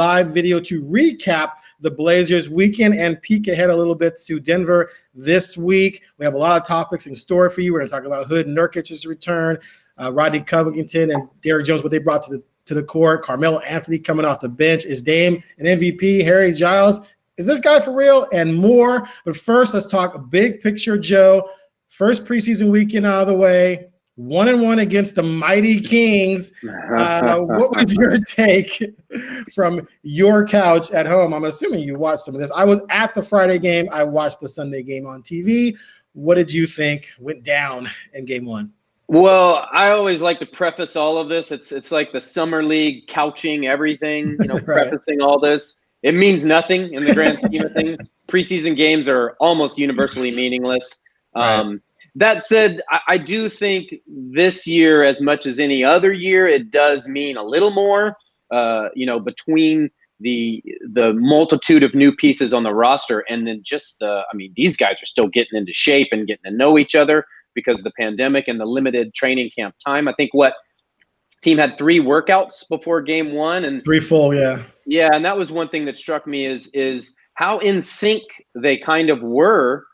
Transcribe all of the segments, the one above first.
live video to recap the Blazers weekend and peek ahead a little bit to Denver this week. We have a lot of topics in store for you. We're going to talk about Hood Nurkic's return, Rodney Covington and Derrick Jones, what they brought to the court. Carmelo Anthony coming off the bench. Is Dame an MVP? Harry Giles, is this guy for real? And more. But first, let's talk big picture, Joe. First preseason weekend out of the way. 1-1 against the mighty Kings. What was your take from your couch at home? I'm assuming you watched some of this. I was at the Friday game. I watched the Sunday game on TV. What did you think went down in game one? Well, I always like to preface all of this. It's like the summer league couching everything, right. Prefacing all this. It means nothing in the grand scheme of things. Preseason games are almost universally meaningless. Right. That said, I do think this year, as much as any other year, it does mean a little more, between the multitude of new pieces on the roster and then just these guys are still getting into shape and getting to know each other because of the pandemic and the limited training camp time. I think team had 3 workouts before game one and 3 full. Yeah. Yeah. And that was one thing that struck me is how in sync they kind of were,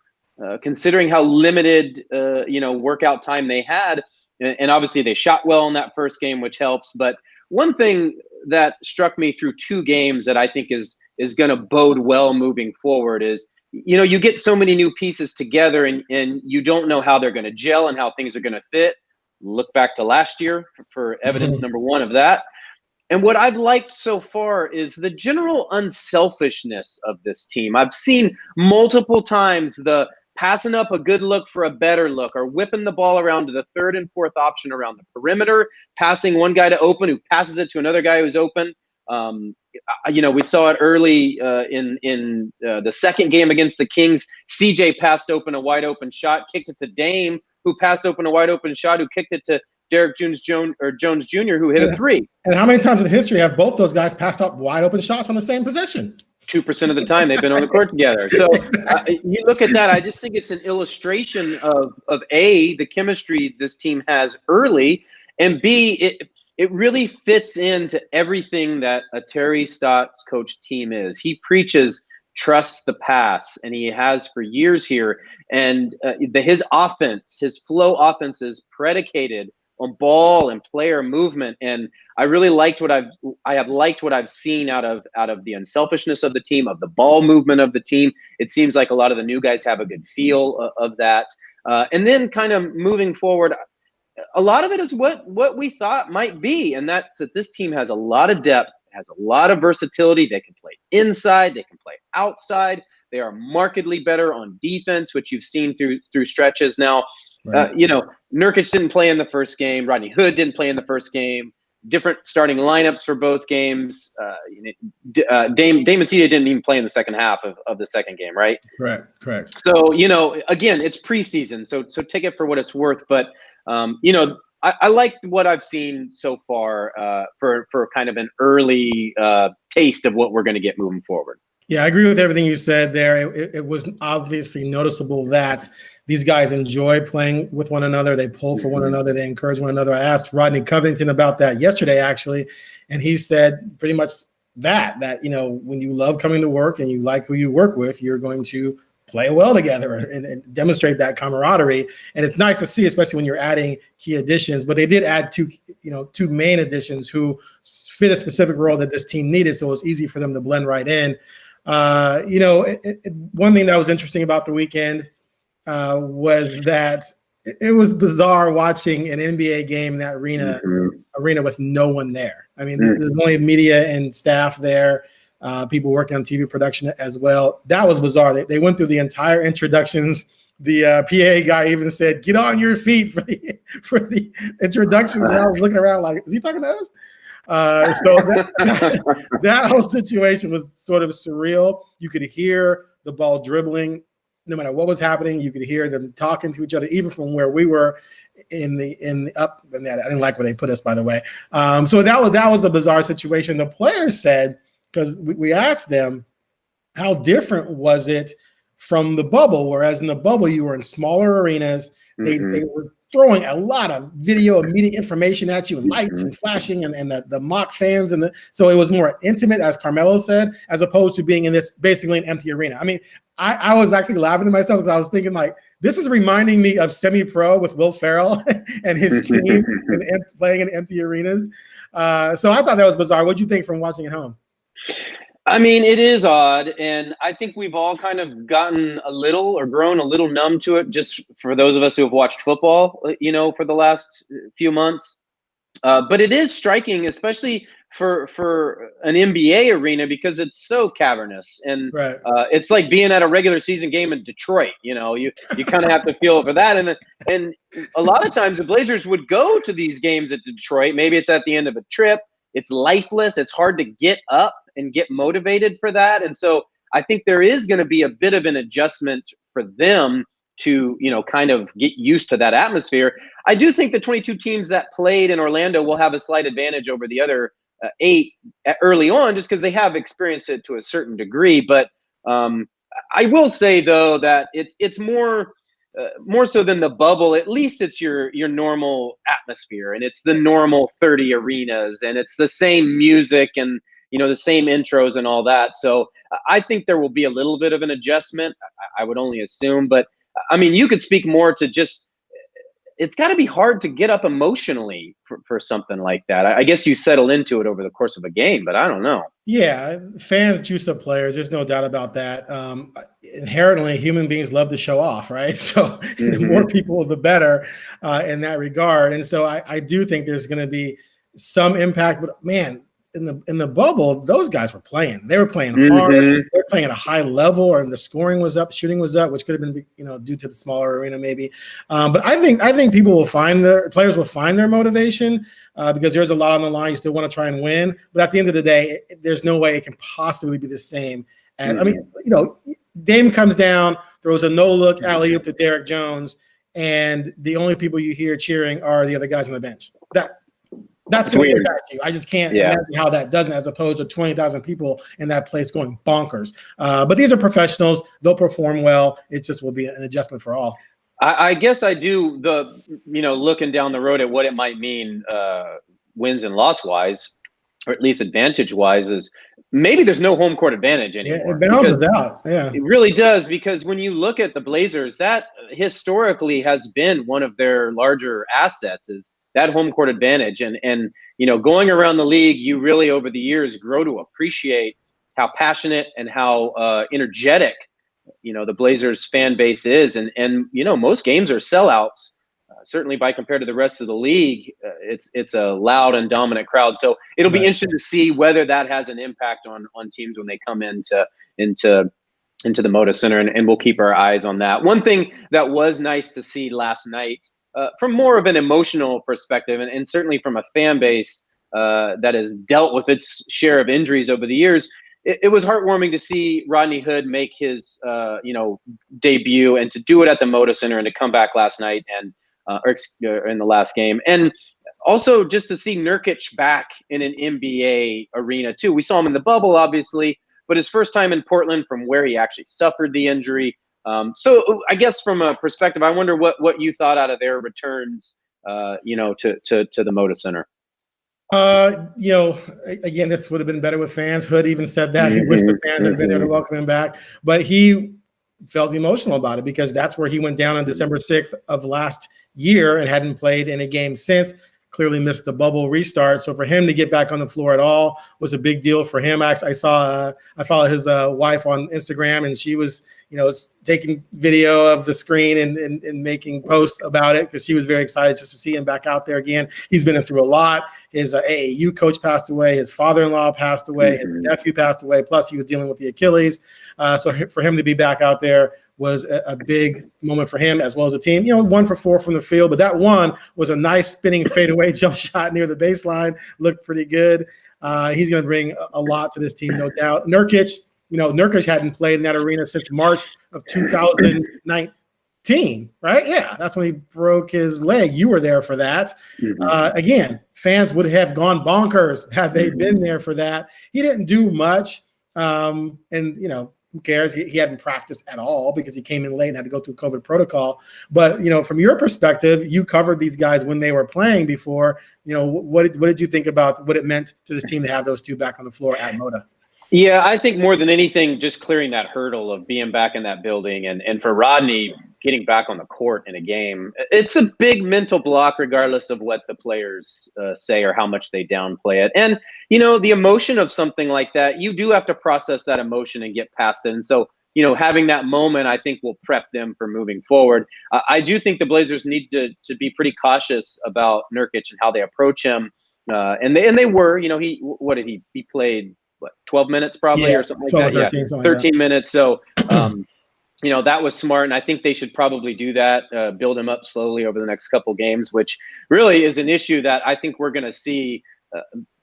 considering how limited, workout time they had. And obviously they shot well in that first game, which helps. But one thing that struck me through 2 games that I think is going to bode well moving forward is, you get so many new pieces together and you don't know how they're going to gel and how things are going to fit. Look back to last year for evidence number 1 of that. And what I've liked so far is the general unselfishness of this team. I've seen multiple times the passing up a good look for a better look or whipping the ball around to the 3rd and 4th option around the perimeter, passing one guy to open who passes it to another guy who's open. We saw it early in the second game against the Kings. CJ passed open a wide open shot, kicked it to Dame, who passed open a wide open shot, who kicked it to Derrick Jones Jr., who hit a 3. And how many times in history have both those guys passed up wide open shots on the same possession? 2% of the time they've been on the court together. So you look at that, I just think it's an illustration of A, the chemistry this team has early, and B, it really fits into everything that a Terry Stotts coach team is. He preaches trust the pass, and he has for years here. And his offense, his flow offense is predicated on ball and player movement. And I really liked what I've seen out of the unselfishness of the team, of the ball movement of the team. It seems like a lot of the new guys have a good feel of that. And then kind of moving forward, a lot of it is what we thought might be. And that's that this team has a lot of depth, has a lot of versatility. They can play inside, they can play outside. They are markedly better on defense, which you've seen through stretches now. Right. Nurkic didn't play in the first game. Rodney Hood didn't play in the first game. Different starting lineups for both games. Dame and CJ didn't even play in the second half of the second game, right? Correct. So, again, it's preseason, so take it for what it's worth. But, I like what I've seen so far for kind of an early taste of what we're going to get moving forward. Yeah, I agree with everything you said there. It was obviously noticeable that these guys enjoy playing with one another. They pull for one another. They encourage one another. I asked Rodney Covington about that yesterday, actually, and he said pretty much that when you love coming to work and you like who you work with, you're going to play well together and demonstrate that camaraderie. And it's nice to see, especially when you're adding key additions. But they did add 2 main additions who fit a specific role that this team needed, so it was easy for them to blend right in. One thing that was interesting about the weekend was that it was bizarre watching an NBA game in that arena with no one there. I mean, there's only media and staff there, people working on TV production as well. That was bizarre. They went through the entire introductions. The PA guy even said, "Get on your feet" for the introductions. And I was looking around like, is he talking to us? So that whole situation was sort of surreal. You could hear the ball dribbling no matter what was happening. You could hear them talking to each other, even from where we were in the up. I didn't like where they put us, by the way. So that was a bizarre situation. The players said, because we asked them, how different was it from the bubble? Whereas in the bubble, you were in smaller arenas. They were throwing a lot of video and media information at you and lights and flashing and the mock fans. So it was more intimate, as Carmelo said, as opposed to being in this basically an empty arena. I mean, I was actually laughing to myself because I was thinking like, this is reminding me of semi-pro with Will Ferrell and his team playing in empty arenas. So I thought that was bizarre. What'd you think from watching at home? I mean, it is odd, and I think we've all kind of gotten a little or grown a little numb to it, just for those of us who have watched football, for the last few months. But it is striking, especially for an NBA arena, because it's so cavernous, and right. It's like being at a regular season game in Detroit. You kind of have to feel for that, and a lot of times the Blazers would go to these games at Detroit. Maybe it's at the end of a trip. It's lifeless. It's hard to get up and get motivated for that. And so I think there is going to be a bit of an adjustment for them to, kind of get used to that atmosphere. I do think the 22 teams that played in Orlando will have a slight advantage over the other 8 early on, just because they have experienced it to a certain degree. But I will say, though, that it's more so than the bubble. At least it's your normal atmosphere, and it's the normal 30 arenas, and it's the same music and the same intros and all that. So I think there will be a little bit of an adjustment. I would only assume, but I mean, you could speak more to just, it's got to be hard to get up emotionally for something like that. I guess you settle into it over the course of a game, but I don't know. Yeah, fans juice up players. There's no doubt about that. Inherently, human beings love to show off, right? So the more people, the better in that regard. And so I do think there's going to be some impact. But man, in the bubble, those guys were playing. They were playing hard. They were playing at a high level, and the scoring was up, shooting was up, which could have been due to the smaller arena maybe. But I think players will find their motivation because there's a lot on the line. You still want to try and win, but at the end of the day, there's no way it can possibly be the same. And I mean, Dame comes down, throws a no-look alley-oop to Derek Jones, and the only people you hear cheering are the other guys on the bench. That's going to impact you. I just can't imagine how that doesn't, as opposed to 20,000 people in that place going bonkers. But these are professionals. They'll perform well. It just will be an adjustment for all. I guess I do looking down the road at what it might mean wins and loss wise, or at least advantage wise, is maybe there's no home court advantage anymore. Yeah, it balances out. Yeah, it really does, because when you look at the Blazers, that historically has been one of their larger assets, is that home court advantage. And going around the league, you really over the years grow to appreciate how passionate and how energetic the Blazers fan base is. And most games are sellouts, certainly by compared to the rest of the league. It's a loud and dominant crowd. So it'll be interesting to see whether that has an impact on teams when they come into the Moda Center, and we'll keep our eyes on that. One thing that was nice to see last night, from more of an emotional perspective, and certainly from a fan base that has dealt with its share of injuries over the years, it was heartwarming to see Rodney Hood make his debut, and to do it at the Moda Center, and to come back last night and in the last game, and also just to see Nurkic back in an NBA arena too. We saw him in the bubble, obviously, but his first time in Portland from where he actually suffered the injury. So I guess from a perspective, I wonder what you thought out of their returns, to the Moda Center. Again, this would have been better with fans. Hood even said that he wished the fans had been there to welcome him back, but he felt emotional about it because that's where he went down on December 6th of last year and hadn't played in a game since. Clearly missed the bubble restart. So for him to get back on the floor at all was a big deal for him. I follow his wife on Instagram, and she was, taking video of the screen and making posts about it because she was very excited just to see him back out there again. He's been through a lot. His AAU coach passed away. His father-in-law passed away. His nephew passed away. Plus he was dealing with the Achilles. So for him to be back out there was a big moment for him as well as the team. 1 for 4 from the field, but that one was a nice spinning fadeaway jump shot near the baseline. Looked pretty good. He's going to bring a lot to this team, no doubt. Nurkic hadn't played in that arena since March of 2019, right? Yeah, that's when he broke his leg. You were there for that. Again, fans would have gone bonkers had they been there for that. He didn't do much, and who cares? He hadn't practiced at all because he came in late and had to go through COVID protocol. But, from your perspective, you covered these guys when they were playing before. What did you think about what it meant to this team to have those two back on the floor at Moda? Yeah, I think more than anything, just clearing that hurdle of being back in that building and for Rodney getting back on the court in a game, it's a big mental block regardless of what the players say or how much they downplay it. And, the emotion of something like that, you do have to process that emotion and get past it. And so, having that moment, I think will prep them for moving forward. I do think the Blazers need to be pretty cautious about Nurkic and how they approach him. And they were, he played 12 minutes probably or something like that. 13, yeah, 13 minutes. So, that was smart. And I think they should probably do that, build him up slowly over the next couple games, which really is an issue that I think we're going to see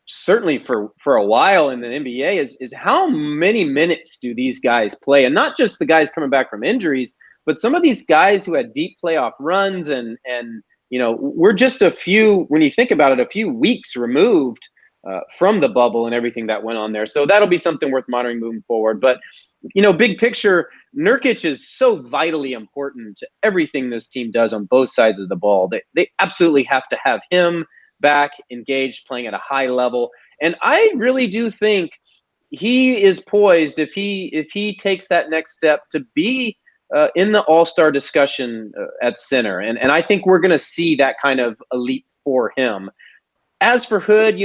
certainly for a while in the NBA is how many minutes do these guys play? And not just the guys coming back from injuries, but some of these guys who had deep playoff runs and we're just when you think about it, a few weeks removed from the bubble and everything that went on there. So that'll be something worth monitoring moving forward. But, big picture, Nurkic is so vitally important to everything this team does on both sides of the ball. They absolutely have to have him back, engaged, playing at a high level. And I really do think he is poised, if he takes that next step, to be in the all-star discussion at center. And I think we're going to see that kind of elite for him. As for Hood,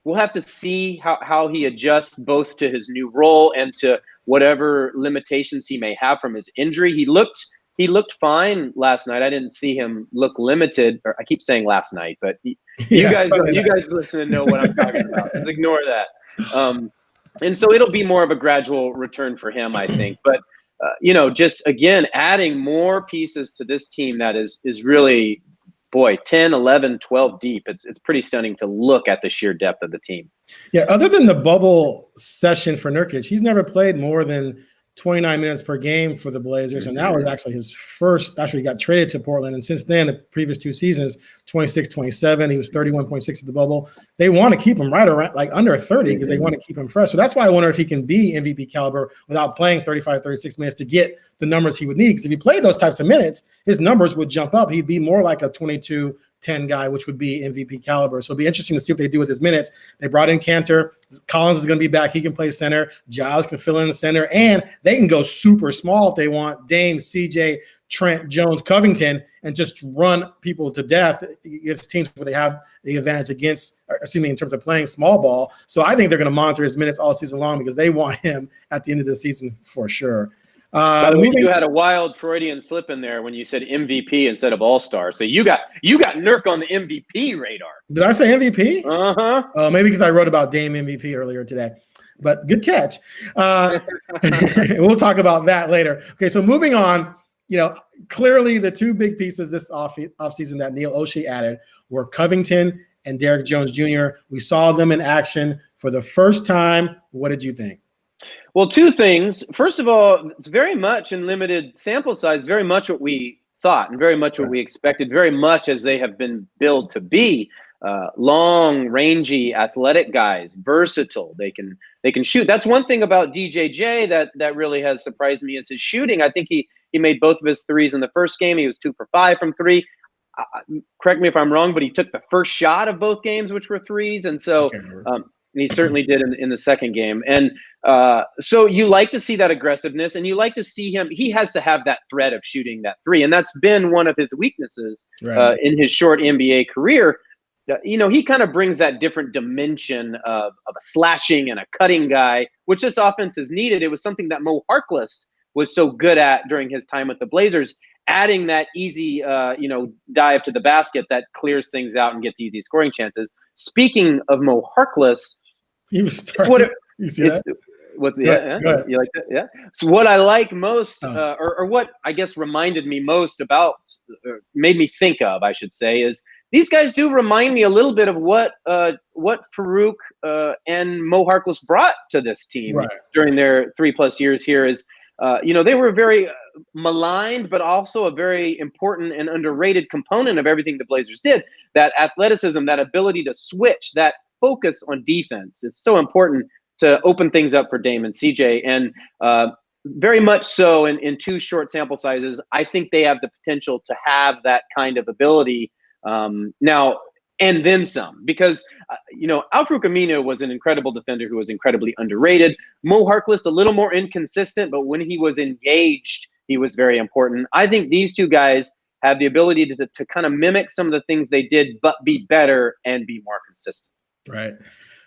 we'll have to see how he adjusts both to his new role and to whatever limitations he may have from his injury. He looked fine last night. I didn't see him look limited. Or I keep saying last night, but you guys listen and know what I'm talking about. Just ignore that. And so it'll be more of a gradual return for him, I think. But just again adding more pieces to this team that is really, 10, 11, 12 deep. It's pretty stunning to look at the sheer depth of the team. Yeah, other than the bubble session for Nurkic, he's never played more than 29 minutes per game for the Blazers. And that was actually his first. Actually, he got traded to Portland. And since then, the previous two seasons, 26, 27, he was 31.6 at the bubble. They want to keep him right around under 30 because they want to keep him fresh. So that's why I wonder if he can be MVP caliber without playing 35, 36 minutes to get the numbers he would need. Because if he played those types of minutes, his numbers would jump up. He'd be more like a 22, 10 guy, which would be MVP caliber. So it'll be interesting to see what they do with his minutes. They brought in Cantor. Collins is going to be back. He can play center. Giles can fill in the center. And they can go super small if they want. Dame, CJ, Trent, Jones, Covington, and just run people to death against teams where they have the advantage in terms of playing small ball. So I think they're going to monitor his minutes all season long because they want him at the end of the season for sure. By the way, you had a wild Freudian slip in there when you said MVP instead of All-Star. So you got Nurk on the MVP radar. Did I say MVP? Uh-huh. Oh, maybe because I wrote about Dame MVP earlier today. But good catch. We'll talk about that later. Okay, so moving on, clearly the two big pieces this offseason that Neil Oshie added were Covington and Derrick Jones Jr. We saw them in action for the first time. What did you think? Well, two things. First of all, it's very much in limited sample size, very much what we thought and very much what we expected, very much as they have been billed to be. Long, rangy, athletic guys, versatile. They can shoot. That's one thing about DJJ that really has surprised me is his shooting. I think he made both of his threes in the first game. He was 2 for 5 from 3. Correct me if I'm wrong, but he took the first shot of both games, which were threes. And so he certainly did in the second game. And so you like to see that aggressiveness, and you like to see him. He has to have that threat of shooting that three. And that's been one of his weaknesses in his short NBA career. He kind of brings that different dimension of a slashing and a cutting guy, which this offense has needed. It was something that Mo Harkless was so good at during his time with the Blazers, adding that easy, dive to the basket that clears things out and gets easy scoring chances. Speaking of Mo Harkless, he was starting. You see that? You like that? Yeah. So what I like most, or what I guess reminded me most about, made me think of, I should say, is these guys do remind me a little bit of what Farouk and Mo Harkless brought to this team during their 3+ years here. Is they were very maligned, but also a very important and underrated component of everything the Blazers did. That athleticism, that ability to switch, that focus on defense is so important to open things up for Dame and CJ. And very much so in two short sample sizes. I think they have the potential to have that kind of ability now and then some, because Al-Farouq Aminu was an incredible defender who was incredibly underrated. Mo Harkless, a little more inconsistent, but when he was engaged, he was very important. I think these two guys have the ability to kind of mimic some of the things they did, but be better and be more consistent. Right.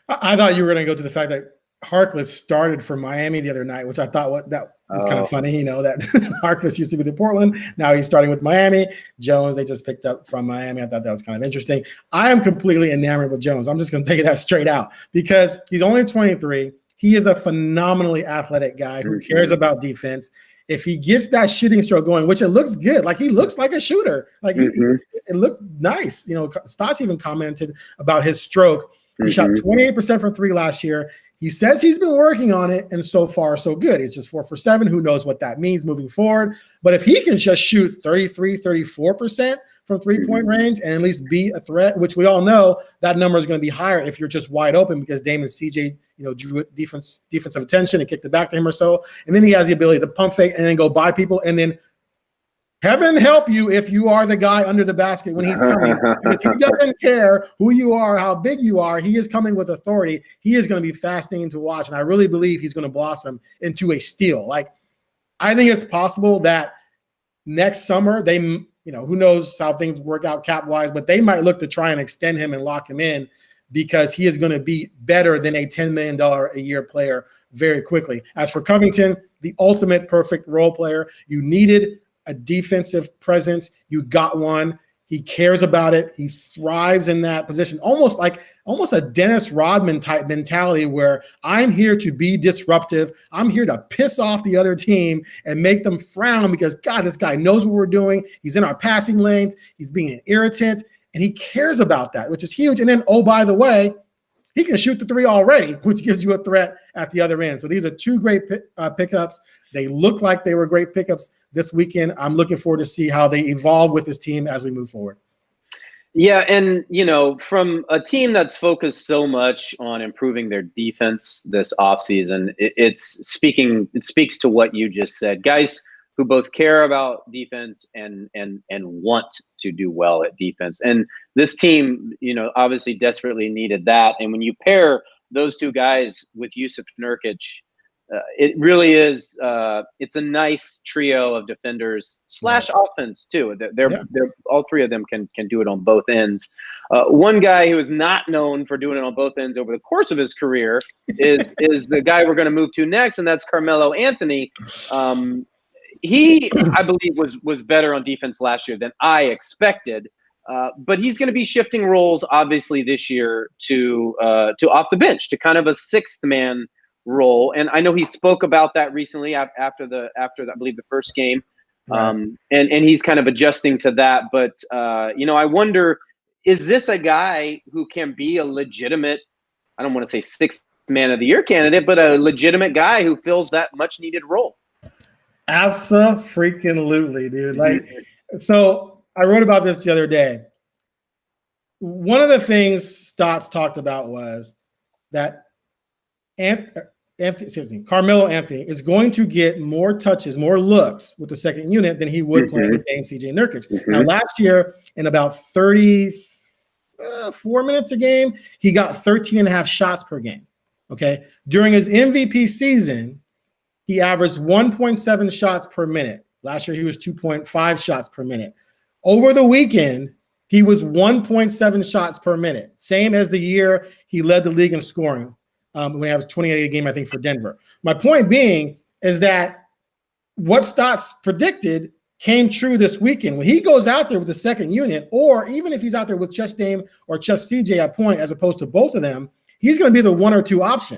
I thought you were going to go to the fact that Harkless started for Miami the other night, which I thought that was kind of funny, that Harkless used to be in Portland. Now he's starting with Miami. Jones, they just picked up from Miami. I thought that was kind of interesting. I am completely enamored with Jones. I'm just going to tell you that straight out because he's only 23. He is a phenomenally athletic guy who cares about defense. If he gets that shooting stroke going, which it looks good, like he looks like a shooter, like it looks nice. Stotts even commented about his stroke. He shot 28% from three last year. He says he's been working on it, and so far, so good. It's just 4 for 7. Who knows what that means moving forward? But if he can just shoot 33, 34% from three-point range and at least be a threat, which we all know that number is going to be higher if you're just wide open because Damon CJ, drew defensive attention and kicked it back to him or so. And then he has the ability to pump fake and then go by people and then heaven help you if you are the guy under the basket when he's coming. Because he doesn't care who you are, how big you are. He is coming with authority. He is going to be fascinating to watch. And I really believe he's going to blossom into a steal. Like, I think it's possible that next summer they, who knows how things work out cap-wise, but they might look to try and extend him and lock him in because he is going to be better than a $10 million a year player very quickly. As for Covington, the ultimate perfect role player, you needed a defensive presence. You got one. He cares about it. He thrives in that position, almost a Dennis Rodman type mentality where I'm here to be disruptive. I'm here to piss off the other team and make them frown because, God, this guy knows what we're doing. He's in our passing lanes. He's being an irritant, and he cares about that, which is huge. And then, oh, by the way, he can shoot the three already, which gives you a threat at the other end. So these are two great pickups. They look like they were great pickups this weekend. I'm looking forward to see how they evolve with this team as we move forward. Yeah, and, from a team that's focused so much on improving their defense this offseason, it speaks to what you just said. Guys who both care about defense and want to do well at defense. And this team, obviously desperately needed that. And when you pair those two guys with Yusuf Nurkic, it really is. It's a nice trio of defenders / offense too. They're all three of them can do it on both ends. One guy who is not known for doing it on both ends over the course of his career is the guy we're going to move to next, and that's Carmelo Anthony. He, I believe, was better on defense last year than I expected. But he's going to be shifting roles, obviously, this year to off the bench, to kind of a sixth man role. And I know he spoke about that recently after I believe the first game. And he's kind of adjusting to that. But I wonder, is this a guy who can be a legitimate, I don't want to say sixth man of the year candidate, but a legitimate guy who fills that much needed role? Absolutely, dude. So I wrote about this the other day. One of the things Stotts talked about was that Carmelo Anthony is going to get more touches, more looks with the second unit than he would playing with Dame CJ Nurkic. Now, last year, in about 34 minutes a game, he got 13 and a half shots per game. Okay. During his MVP season, he averaged 1.7 shots per minute. Last year, he was 2.5 shots per minute. Over the weekend, he was 1.7 shots per minute, same as the year he led the league in scoring when he averaged 28 a game, I think, for Denver. My point being is that what Stotts predicted came true this weekend. When he goes out there with the second unit, or even if he's out there with just Dame or just CJ at point as opposed to both of them, he's going to be the 1 or 2 option.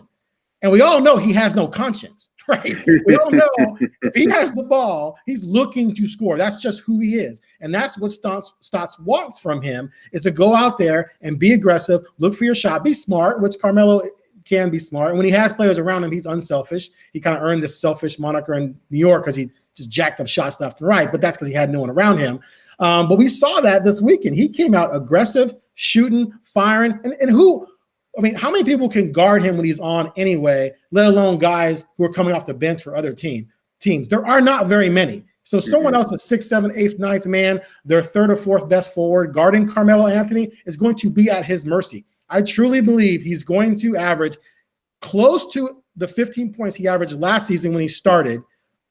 And we all know he has no conscience. Right. We all know if he has the ball, he's looking to score. That's just who he is. And that's what Stotts wants from him, is to go out there and be aggressive, look for your shot, be smart, which Carmelo can be smart. And when he has players around him, he's unselfish. He kind of earned this selfish moniker in New York because he just jacked up shots left and right, but that's because he had no one around him. But we saw that this weekend. He came out aggressive, shooting, firing, and how many people can guard him when he's on anyway, let alone guys who are coming off the bench for other team? teams. There are not very many. So someone else, a 6th, 7th, 8th, 9th man, their 3rd or 4th best forward, guarding Carmelo Anthony is going to be at his mercy. I truly believe he's going to average close to the 15 points he averaged last season when he started,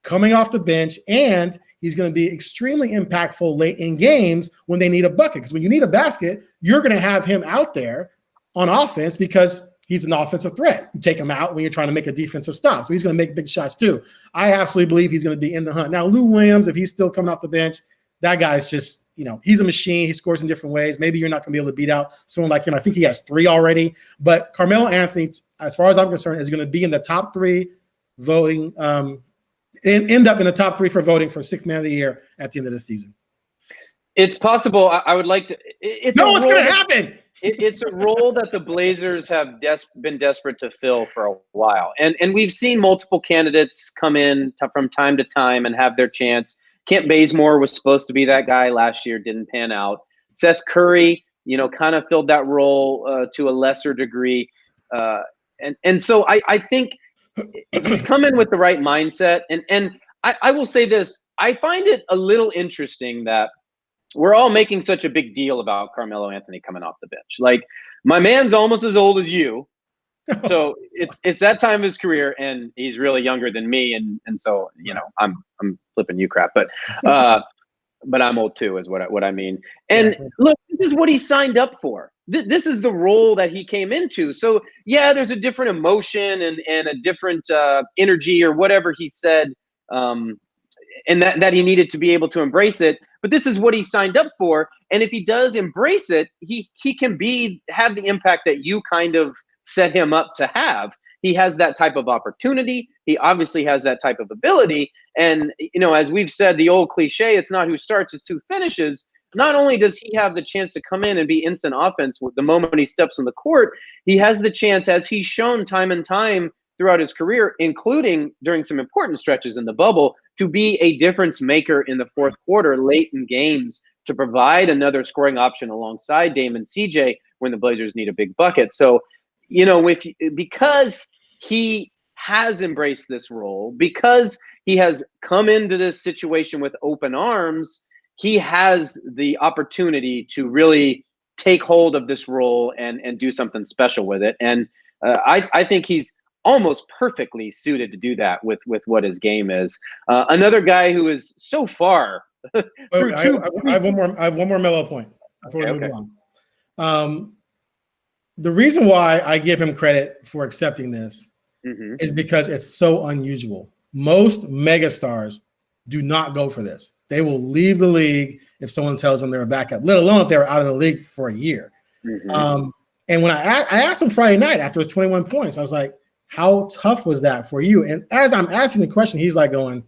coming off the bench, and he's going to be extremely impactful late in games when they need a bucket. Because when you need a basket, you're going to have him out there on offense because he's an offensive threat. You take him out when you're trying to make a defensive stop. So he's going to make big shots too. I absolutely believe he's going to be in the hunt. Now, Lou Williams, if he's still coming off the bench, that guy's just, he's a machine. He scores in different ways. Maybe you're not going to be able to beat out someone like him. I think he has 3 already. But Carmelo Anthony, as far as I'm concerned, is going to be in the top 3 voting, and end up in the top 3 for voting for 6th man of the year at the end of the season. It's possible. I would like to. It's going to happen. It's a role that the Blazers have been desperate to fill for a while. And we've seen multiple candidates come in from time to time and have their chance. Kent Bazemore was supposed to be that guy last year, didn't pan out. Seth Curry, kind of filled that role to a lesser degree. And so I think he's come in with the right mindset. And I will say this. I find it a little interesting that we're all making such a big deal about Carmelo Anthony coming off the bench. Like, my man's almost as old as you. So it's that time of his career, and he's really younger than me. And so, I'm flipping you crap, but I'm old too, is what I mean. And look, this is what he signed up for. This is the role that he came into. So yeah, there's a different emotion and a different energy or whatever he said. And that he needed to be able to embrace it. But this is what he signed up for. And if he does embrace it, he can have the impact that you kind of set him up to have. He has that type of opportunity. He obviously has that type of ability. And, as we've said, the old cliche, it's not who starts, it's who finishes. Not only does he have the chance to come in and be instant offense the moment he steps on the court, he has the chance, as he's shown time and time throughout his career, including during some important stretches in the bubble, to be a difference maker in the 4th quarter, late in games, to provide another scoring option alongside Dame and CJ when the Blazers need a big bucket. So, because he has embraced this role, because he has come into this situation with open arms, he has the opportunity to really take hold of this role and do something special with it. And I think he's almost perfectly suited to do that with what his game is. Another guy who is so far. I have one more Melo point before we move on. The reason why I give him credit for accepting this is because it's so unusual. Most megastars do not go for this. They will leave the league if someone tells them they're a backup, let alone if they're out of the league for a year. And when I asked him Friday night after his 21 points, I was like, how tough was that for you? And as I'm asking the question, he's like going,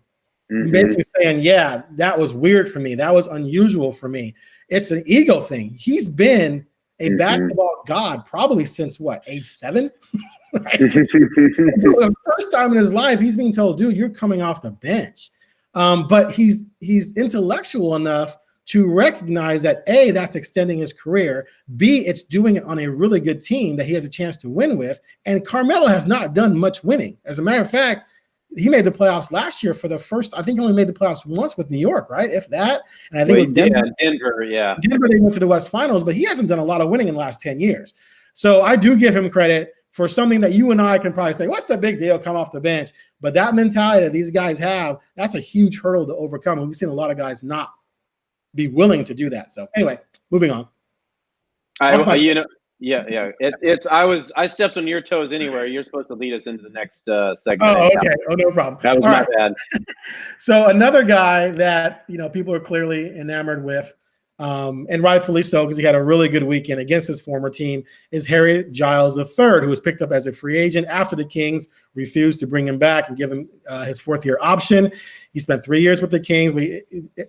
basically saying, yeah, that was weird for me. That was unusual for me. It's an ego thing. He's been a basketball god probably since age 7? Right? So the first time in his life, he's being told, dude, you're coming off the bench. But he's intellectual enough to recognize that A, that's extending his career, B, it's doing it on a really good team that he has a chance to win with. And Carmelo has not done much winning. As a matter of fact, he made the playoffs last year for the first, I think he only made the playoffs once with New York, right? If that. And I think with Denver, Denver, they went to the West Finals, but he hasn't done a lot of winning in the last 10 years. So I do give him credit for something that you and I can probably say, what's the big deal? Come off the bench. But that mentality that these guys have, that's a huge hurdle to overcome. And we've seen a lot of guys not be willing to do that. So anyway, moving on. I stepped on your toes anywhere. You're supposed to lead us into the next segment. Oh, okay. Oh, no problem. That was my bad. So another guy that, people are clearly enamored with, and rightfully so, because he had a really good weekend against his former team, is Harry Giles III, who was picked up as a free agent after the Kings refused to bring him back and give him his 4th-year option. He spent 3 years with the Kings.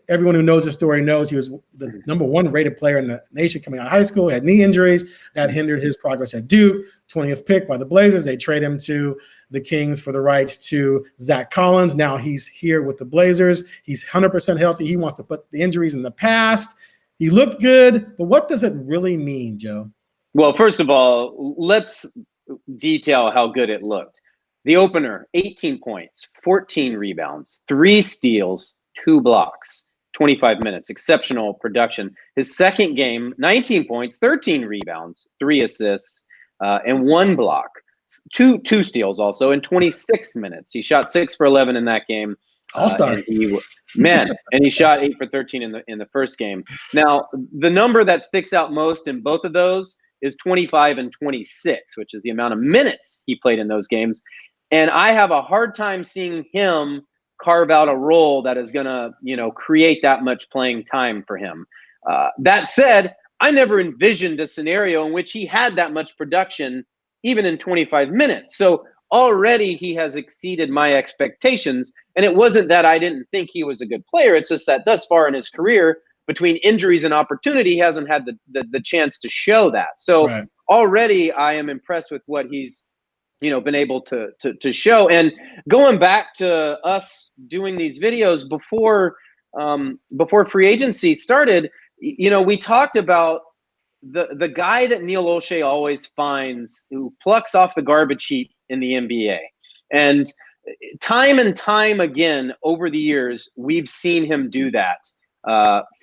Everyone who knows the story knows he was the number 1 rated player in the nation coming out of high school. He had knee injuries that hindered his progress at Duke. 20th pick by the Blazers. They trade him to the Kings for the rights to Zach Collins. Now he's here with the Blazers. He's 100% healthy. He wants to put the injuries in the past. He looked good, but what does it really mean, Joe? Well, first of all, let's detail how good it looked. The opener, 18 points, 14 rebounds, 3 steals, 2 blocks, 25 minutes, exceptional production. His second game, 19 points, 13 rebounds, 3 assists, and 1 block, two steals also in 26 minutes. He shot 6 for 11 in that game. All-star. And he shot 8 for 13 in the first game. Now, the number that sticks out most in both of those is 25 and 26, which is the amount of minutes he played in those games. And I have a hard time seeing him carve out a role that is going to, create that much playing time for him. That said, I never envisioned a scenario in which he had that much production, even in 25 minutes. So already he has exceeded my expectations. And it wasn't that I didn't think he was a good player. It's just that thus far in his career, between injuries and opportunity, he hasn't had the chance to show that. So already I am impressed with what he's been able to show. And going back to us doing these videos before free agency started, we talked about the guy that Neil Olshey always finds, who plucks off the garbage heap in the NBA. And time again over the years, we've seen him do that.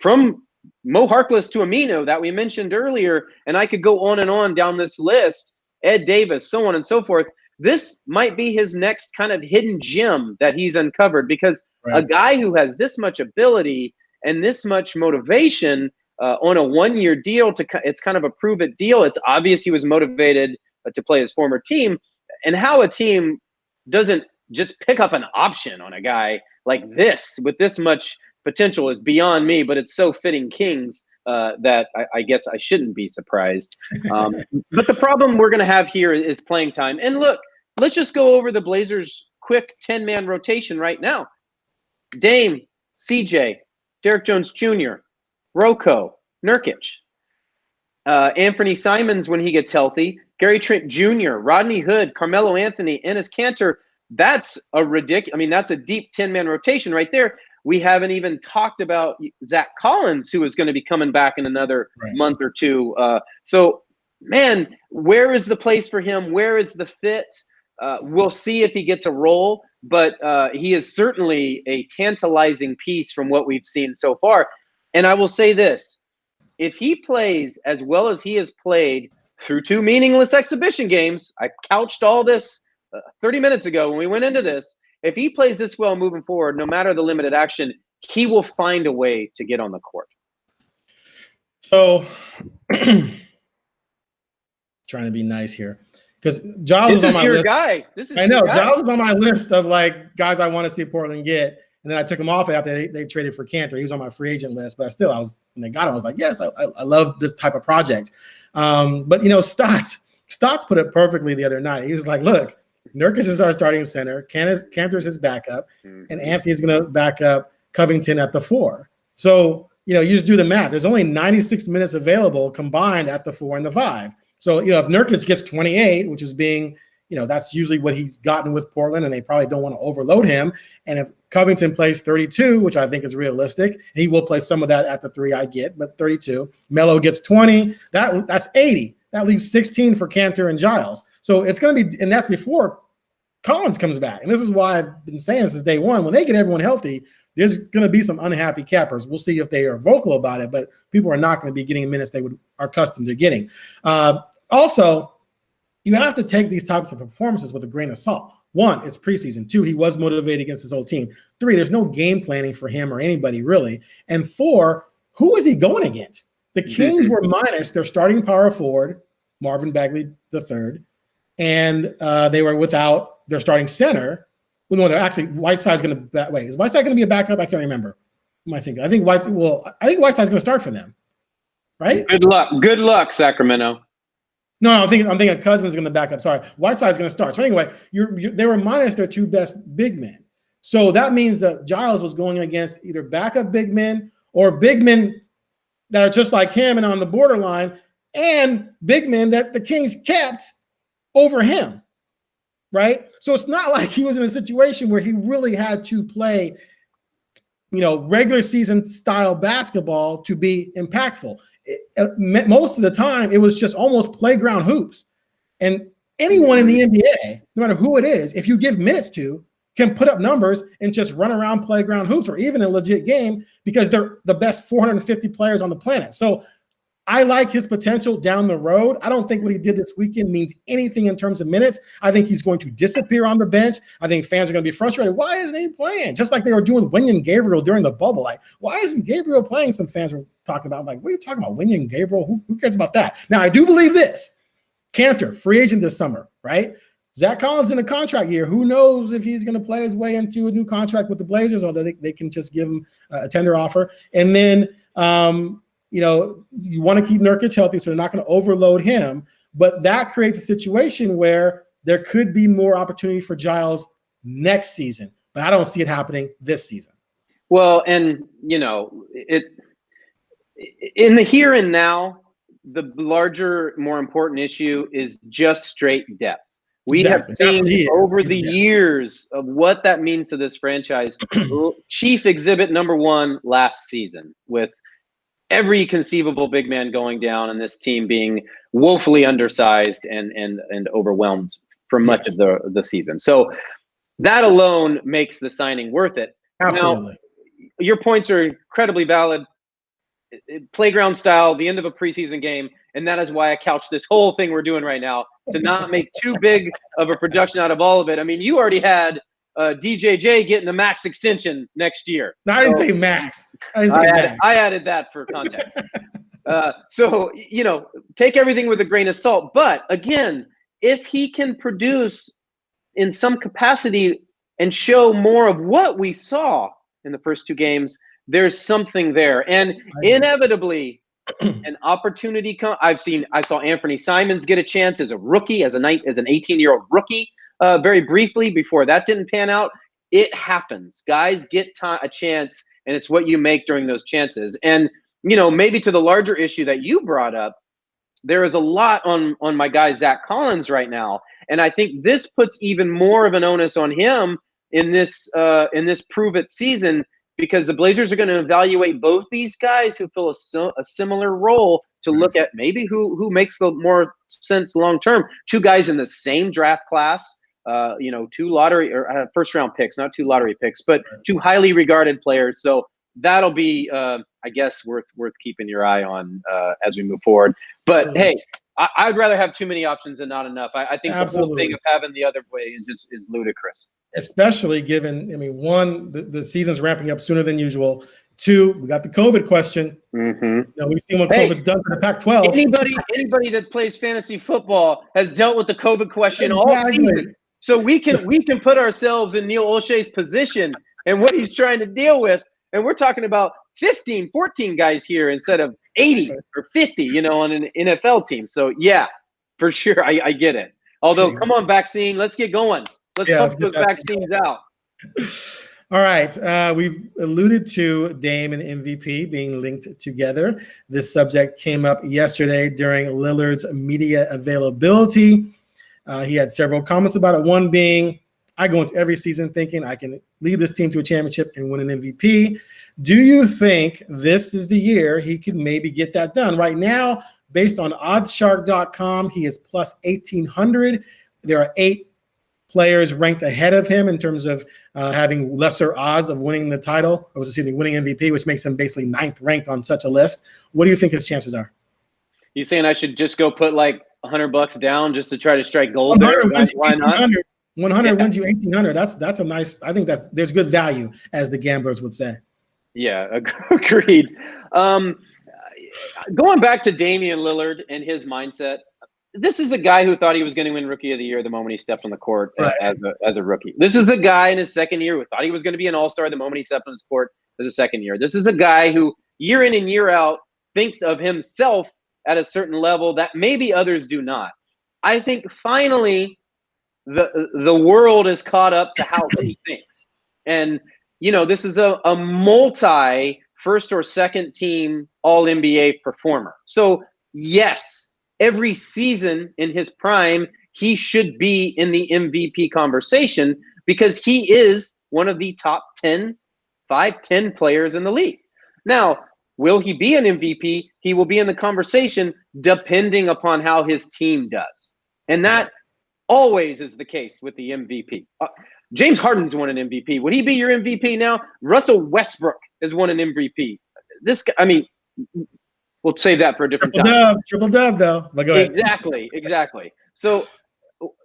From Mo Harkless to Amino that we mentioned earlier, and I could go on and on down this list, Ed Davis, so on and so forth. This might be his next kind of hidden gem that he's uncovered, because a guy who has this much ability and this much motivation on a one-year deal, it's kind of a prove-it deal. It's obvious he was motivated to play his former team, and how a team doesn't just pick up an option on a guy like this with this much potential is beyond me, but it's so fitting Kings that I guess I shouldn't be surprised. But the problem we're going to have here is playing time. And look, let's just go over the Blazers' quick 10-man rotation right now. Dame, CJ, Derek Jones Jr., Rocco, Nurkic, Anthony Simons when he gets healthy, Gary Trent Jr., Rodney Hood, Carmelo Anthony, Enes Kanter. That's that's a deep 10-man rotation right there. We haven't even talked about Zach Collins, who is going to be coming back in another month or two. So, man, where is the place for him? Where is the fit? We'll see if he gets a role, but he is certainly a tantalizing piece from what we've seen so far. And I will say this, if he plays as well as he has played through 2 meaningless exhibition games, I couched all this 30 minutes ago when we went into this, if he plays this well moving forward, no matter the limited action, he will find a way to get on the court. So, trying to be nice here, because Giles is on my list. Guy. I know Giles is on my list of guys I want to see Portland get, and then I took him off after they traded for Kanter. He was on my free agent list, but still, when they got him, I was like, yes, I love this type of project. But Stotts put it perfectly the other night. He was like, look, Nurkic is our starting center. Kanter's his backup, and Anthony's going to back up Covington at the 4. So, you just do the math. There's only 96 minutes available combined at the 4 and the 5. So, if Nurkic gets 28, which is being, that's usually what he's gotten with Portland, and they probably don't want to overload him. And if Covington plays 32, which I think is realistic, he will play some of that at the 3, I get, but 32. Melo gets 20. That's 80. That leaves 16 for Kanter and Giles. So it's going to be, and that's before Collins comes back. And this is why I've been saying since day one, when they get everyone healthy, there's going to be some unhappy cappers. We'll see if they are vocal about it, but people are not going to be getting minutes they are accustomed to getting. Also, you have to take these types of performances with a grain of salt. 1, it's preseason. 2, he was motivated against his old team. 3, there's no game planning for him or anybody really. And 4, who is he going against? The Kings were minus their starting power forward, Marvin Bagley III, and they were without their starting center. Well, no, actually, Whiteside's going to wait. Is Whiteside going to be a backup? I can't remember. What am I thinking? I think Whiteside's going to start for them, right? Good luck, Sacramento. No, I'm thinking Cousins is going to back up. Sorry, Whiteside's going to start. So anyway, they were minus their 2 best big men. So that means that Giles was going against either backup big men or big men that are just like him and on the borderline, and big men that the Kings kept over him, right? So it's not like he was in a situation where he really had to play, regular season style basketball to be impactful. Most of the time, it was just almost playground hoops. And Anyone in the NBA, no matter who it is, if you give minutes to, can put up numbers and just run around playground hoops or even a legit game because they're the best 450 players on the planet. So I like his potential down the road. I don't think what he did this weekend means anything in terms of minutes. I think he's going to disappear on the bench. I think fans are going to be frustrated. Why isn't he playing? Just like they were doing Wenyen Gabriel during the bubble. Like, why isn't Gabriel playing? Some fans were talking about, like, what are you talking about? Wenyen Gabriel? Who cares about that? Now, I do believe this. Cantor, free agent this summer, right? Zach Collins in a contract year. Who knows if he's going to play his way into a new contract with the Blazers, or they can just give him a tender offer. And then, you want to keep Nurkic healthy, so they're not going to overload him. But that creates a situation where there could be more opportunity for Giles next season. But I don't see it happening this season. Well, and, in the here and now, the larger, more important issue is just straight depth. We have seen over the years of what that means to this franchise. Chief exhibit number one last season, with every conceivable big man going down and this team being woefully undersized and overwhelmed for much of the season. So that alone makes the signing worth it. Absolutely. Now, your points are incredibly valid. Playground style, the end of a preseason game, and that is why I couched this whole thing we're doing right now to not make too big of a production out of all of it. I mean, you already had DJJ getting the max extension next year. No, I didn't say max. I added that for context. So, take everything with a grain of salt. But again, if he can produce in some capacity and show more of what we saw in the first two games, there's something there. And inevitably, an opportunity I saw Anthony Simons get a chance as a rookie, as an 18-year-old rookie, very briefly before that didn't pan out. It happens. Guys get a chance, and it's what you make during those chances. And, maybe to the larger issue that you brought up, there is a lot on my guy Zach Collins right now. And I think this puts even more of an onus on him in this prove it season, because the Blazers are going to evaluate both these guys who fill a similar role to look at maybe who makes the more sense long term. Two guys in the same draft class, two lottery or first round picks, not two lottery picks, but two highly regarded players. So that'll be, I guess, worth keeping your eye on as we move forward. But hey, I'd rather have too many options than not enough. I think the whole thing of having the other way is ludicrous. Especially given, one, the season's ramping up sooner than usual. Two, we got the COVID question. Mm-hmm. We've seen what COVID's done for the Pac-12. Anybody that plays fantasy football has dealt with the COVID question all season. So we can put ourselves in Neil Olshey's position and what he's trying to deal with. And we're talking about 15, 14 guys here instead of 80 or 50, on an NFL team. So, yeah, for sure, I get it. Although, come on, vaccine, let's get going. Let's pump those vaccines out. All right. We've alluded to Dame and MVP being linked together. This subject came up yesterday during Lillard's media availability. He had several comments about it. One being, I go into every season thinking I can lead this team to a championship and win an MVP. Do you think this is the year he could maybe get that done? Right now, based on oddshark.com, he is plus 1,800. There are 8 players ranked ahead of him in terms of having lesser odds of winning the title, or winning MVP, which makes him basically 9th ranked on such a list. What do you think his chances are? You saying I should just go put like $100 down just to try to strike gold there? Why not? 100 wins you 1,800. That's a nice. I think that there's good value, as the gamblers would say. Yeah, agreed. Going back to Damian Lillard and his mindset, this is a guy who thought he was going to win Rookie of the Year the moment he stepped on the court as a rookie. This is a guy in his second year who thought he was going to be an all-star the moment he stepped on his court as a second year. This is a guy who year in and year out thinks of himself at a certain level that maybe others do not. I think finally the world is caught up to how he thinks. And, this is a multi first or second team All-NBA performer. So, yes, every season in his prime, he should be in the MVP conversation because he is one of the top 10 players in the league. Now, will he be an MVP? He will be in the conversation depending upon how his team does. And that always is the case with the MVP. James Harden's won an MVP. Would he be your MVP now? Russell Westbrook has won an MVP. This guy, I mean, we'll save that for a different time. Triple dub, though. But go ahead. Exactly. So,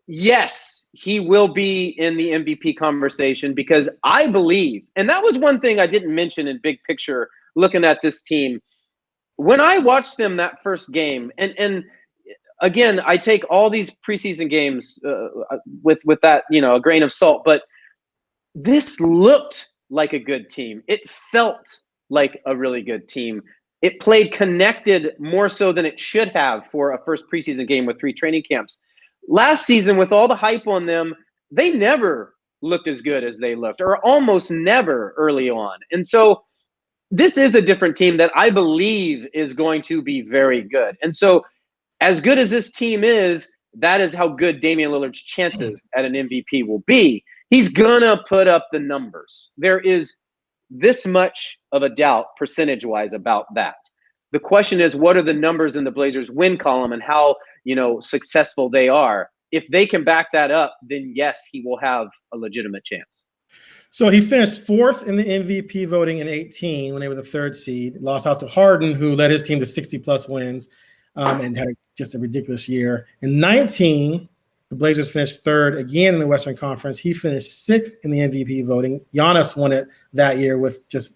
yes, he will be in the MVP conversation because I believe, and that was one thing I didn't mention in big picture looking at this team. When I watched them that first game, and again, I take all these preseason games with that, a grain of salt, but this looked like a good team. It felt like a really good team. It played connected more so than it should have for a first preseason game with 3 training camps. Last season, with all the hype on them, they never looked as good as they looked, or almost never early on. And so this is a different team that I believe is going to be very good. And so as good as this team is, that is how good Damian Lillard's chances at an MVP will be. He's going to put up the numbers. There is this much of a doubt percentage-wise about that. The question is, what are the numbers in the Blazers win column and how, successful they are? If they can back that up, then yes, he will have a legitimate chance. So he finished 4th in the MVP voting in 18 when they were the 3rd seed, lost out to Harden, who led his team to 60-plus wins and had just a ridiculous year. In 19, the Blazers finished 3rd again in the Western Conference. He finished 6th in the MVP voting. Giannis won it that year with just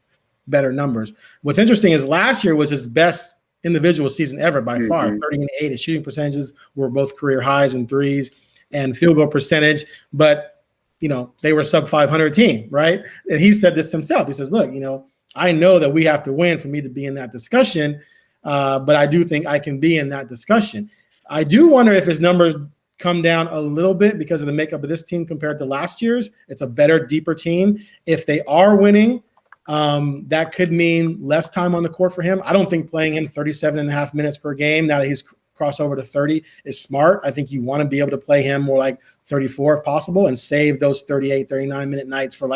better numbers. What's interesting is last year was his best individual season ever by far. 30-8. His shooting percentages were both career highs in threes and field goal percentage, but they were sub 500 team, right? And he said this himself. He says, look, I know that we have to win for me to be in that discussion, but I do think I can be in that discussion. I do wonder if his numbers come down a little bit because of the makeup of this team compared to last year's. It's a better, deeper team. If they are winning, that could mean less time on the court for him. I don't think playing him 37 and a half minutes per game now that he's crossed over to 30 is smart. I think you want to be able to play him more like 34 if possible and save those 38, 39-minute nights for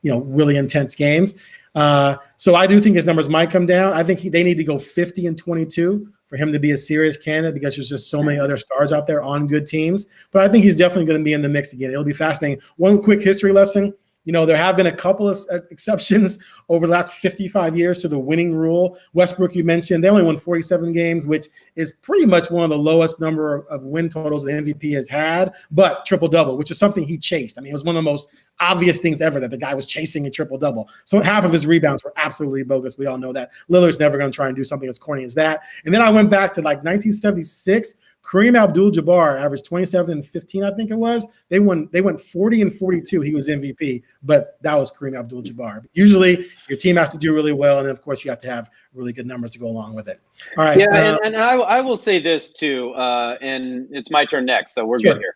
really intense games. So I do think his numbers might come down. I think they need to go 50 and 22 for him to be a serious candidate because there's just so many other stars out there on good teams. But I think he's definitely going to be in the mix again. It'll be fascinating. One quick history lesson. There have been a couple of exceptions over the last 55 years to the winning rule. Westbrook, you mentioned, they only won 47 games, which is pretty much one of the lowest number of win totals the MVP has had, but triple-double, which is something he chased. I mean, it was one of the most obvious things ever that the guy was chasing a triple-double. So half of his rebounds were absolutely bogus. We all know that. Lillard's never going to try and do something as corny as that. And then I went back to 1976. Kareem Abdul-Jabbar averaged 27 and 15, I think it was. They went 40 and 42. He was MVP, but that was Kareem Abdul-Jabbar. Usually, your team has to do really well, and of course, you have to have really good numbers to go along with it. All right. Yeah, and I will say this too, and it's my turn next, so we're good here.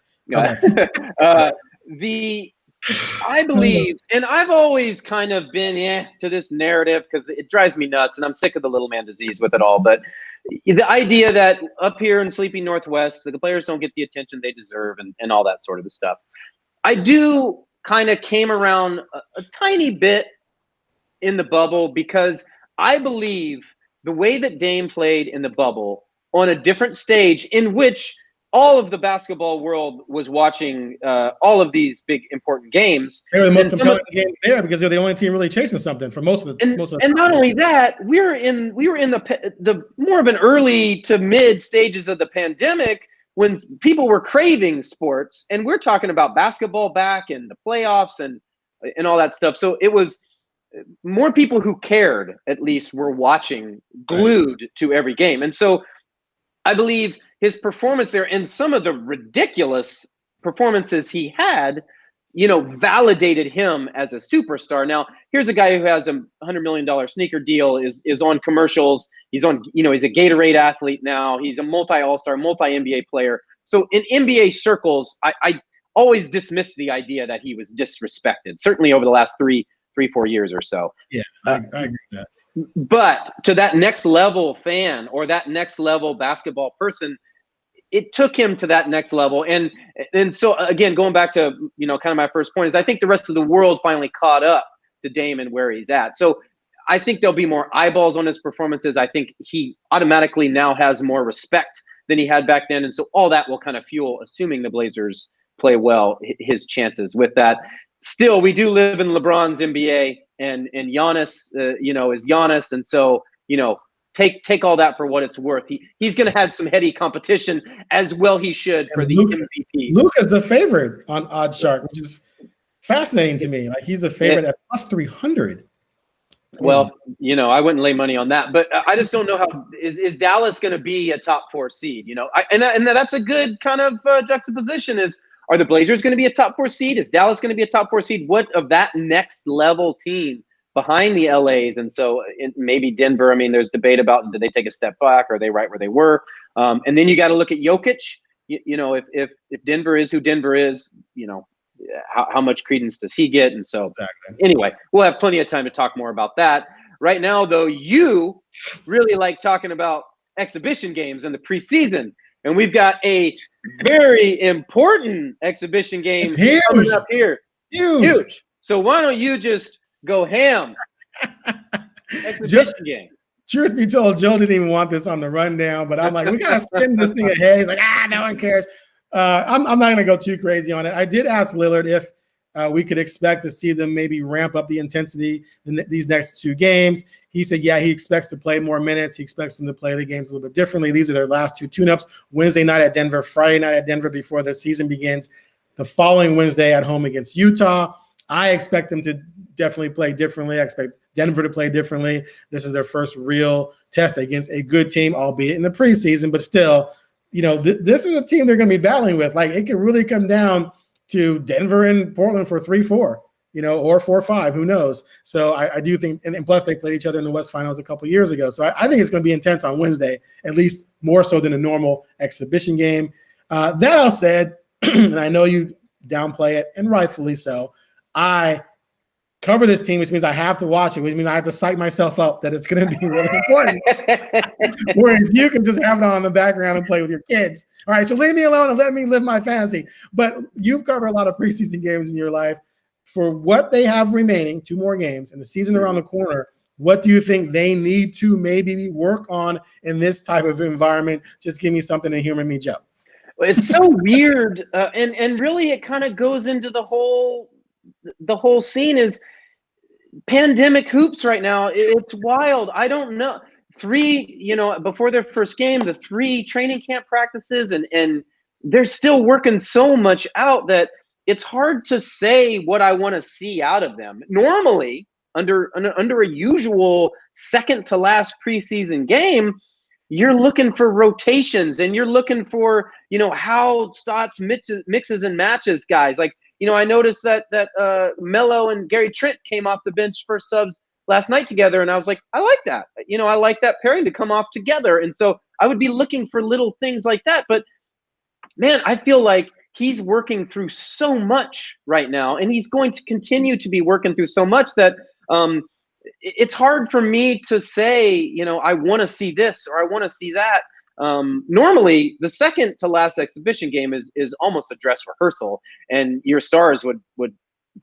I believe, and I've always kind of been to this narrative because it drives me nuts, and I'm sick of the little man disease with it all. But the idea that up here in sleepy Northwest, the players don't get the attention they deserve and all that sort of stuff. I do kind of came around a tiny bit in the bubble because I believe the way that Dame played in the bubble on a different stage in which all of the basketball world was watching all of these big important games. They were the most compelling games there because they're the only team really chasing something for most of the. And not only that, we were in the more of an early to mid stages of the pandemic when people were craving sports, and we're talking about basketball back and the playoffs and all that stuff. So it was more people who cared, at least, were watching, glued to every game, and so I believe his performance there and some of the ridiculous performances he had, validated him as a superstar. Now, here's a guy who has a $100 million sneaker deal, is on commercials. He's on, he's a Gatorade athlete now. He's a multi-All-Star, multi-NBA player. So in NBA circles, I always dismissed the idea that he was disrespected, certainly over the last 4 years or so. Yeah, I agree with that. But to that next level fan or that next level basketball person, it took him to that next level. And so, again, going back to, kind of my first point is I think the rest of the world finally caught up to Dame and where he's at. So I think there'll be more eyeballs on his performances. I think he automatically now has more respect than he had back then. And so all that will kind of fuel, assuming the Blazers play well, his chances with that. Still, we do live in LeBron's NBA, and Giannis, is Giannis, and so take all that for what it's worth. He's going to have some heady competition as well. He should for the MVP. Luka's the favorite on OddsShark, which is fascinating to me. Like he's a favorite at plus 300. Well, I wouldn't lay money on that, but I just don't know how is Dallas going to be a top 4 seed? And that's a good kind of juxtaposition. Are the Blazers going to be a top 4 seed? Is Dallas going to be a top 4 seed? What of that next level team behind the LAs? And so maybe Denver. I mean, there's debate about did they take a step back? Or are they right where they were? And then you got to look at Jokic. If Denver is who Denver is, how much credence does he get? And so Anyway, we'll have plenty of time to talk more about that. Right now, though, you really like talking about exhibition games in the preseason. And we've got a very important exhibition game coming up here. Huge. So why don't you just go ham? Exhibition game. Truth be told, Joe didn't even want this on the rundown, but I'm like, we got to spin this thing ahead. He's like, no one cares. I'm not going to go too crazy on it. I did ask Lillard if we could expect to see them maybe ramp up the intensity in these next 2 games. He said, yeah, he expects to play more minutes. He expects them to play the games a little bit differently. These are their last 2 tune-ups, Wednesday night at Denver, Friday night at Denver before the season begins, the following Wednesday at home against Utah. I expect them to definitely play differently. I expect Denver to play differently. This is their first real test against a good team, albeit in the preseason, but still, this is a team they're going to be battling with. Like, it could really come down to Denver and Portland for 3-4, or 4-5, who knows? So I do think, and plus they played each other in the West Finals a couple years ago. So I think it's going to be intense on Wednesday, at least more so than a normal exhibition game. That all said, and I know you downplay it, and rightfully so, I cover this team, which means I have to watch it, which means I have to psych myself up that it's going to be really important. Whereas you can just have it on in the background and play with your kids. All right, so leave me alone and let me live my fantasy. But you've covered a lot of preseason games in your life. For what they have remaining, 2 more games, and the season around the corner, what do you think they need to maybe work on in this type of environment? Just give me something to humor me, Joe. It's so weird, and really it kind of goes into the whole scene is pandemic hoops right now. It's wild. I don't know. 3, before their first game, the 3 training camp practices, and they're still working so much out that it's hard to say what I want to see out of them. Normally, under a usual second to last preseason game, you're looking for rotations and you're looking for, how Stotts mixes and matches guys. Like, I noticed that Melo and Gary Trent came off the bench for subs last night together, and I was like, I like that. I like that pairing to come off together. And so I would be looking for little things like that. But, man, I feel like he's working through so much right now, and he's going to continue to be working through so much that it's hard for me to say, I want to see this or I want to see that. Normally, the second to last exhibition game is almost a dress rehearsal, and your stars would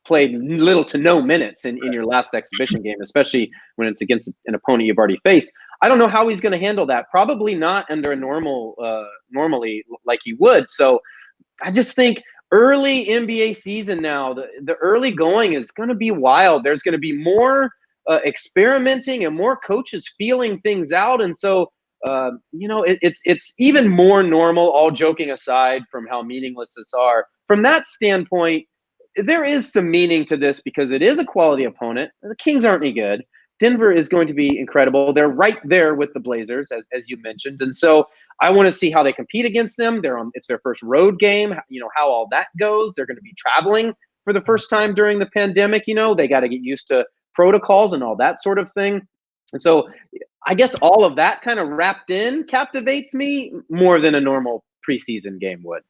play little to no minutes in your last exhibition game, especially when it's against an opponent you've already faced. I don't know how he's going to handle that. Probably not under a normally like he would. So I just think early NBA season now, the early going is going to be wild. There's going to be more experimenting and more coaches feeling things out. And so, it's even more normal, all joking aside from how meaningless this are. From that standpoint, there is some meaning to this because it is a quality opponent. The Kings aren't any good. Denver is going to be incredible. They're right there with the Blazers, as you mentioned. And so I want to see how they compete against them. It's their first road game, how all that goes. They're going to be traveling for the first time during the pandemic. They got to get used to protocols and all that sort of thing. And so I guess all of that kind of wrapped in captivates me more than a normal preseason game would.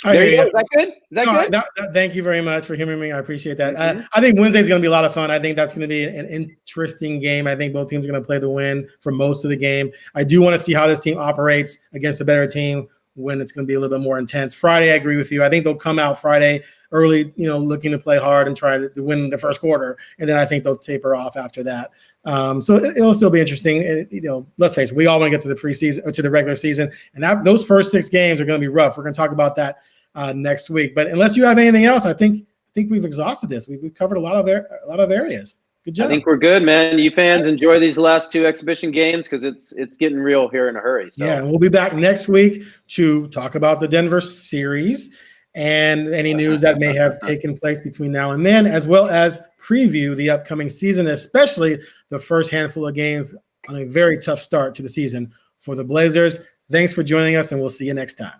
There you go. Is that good? Is that good? Thank you very much for humoring me. I appreciate that. I think Wednesday is going to be a lot of fun. I think that's going to be an interesting game. I think both teams are going to play the win for most of the game. I do want to see how this team operates against a better team when it's going to be a little bit more intense. Friday, I agree with you. I think they'll come out Friday early, looking to play hard and try to win the first quarter. And then I think they'll taper off after that. So it'll still be interesting. Let's face it, we all want to get to the preseason or to the regular season. And those first 6 games are going to be rough. We're going to talk about that next week. But unless you have anything else, I think we've exhausted this. We've covered a lot of areas. Good job. I think we're good, man. You fans enjoy these last 2 exhibition games because it's getting real here in a hurry. So. Yeah, and we'll be back next week to talk about the Denver series and any news that may have taken place between now and then, as well as preview the upcoming season, especially the first handful of games on a very tough start to the season for the Blazers. Thanks for joining us, and we'll see you next time.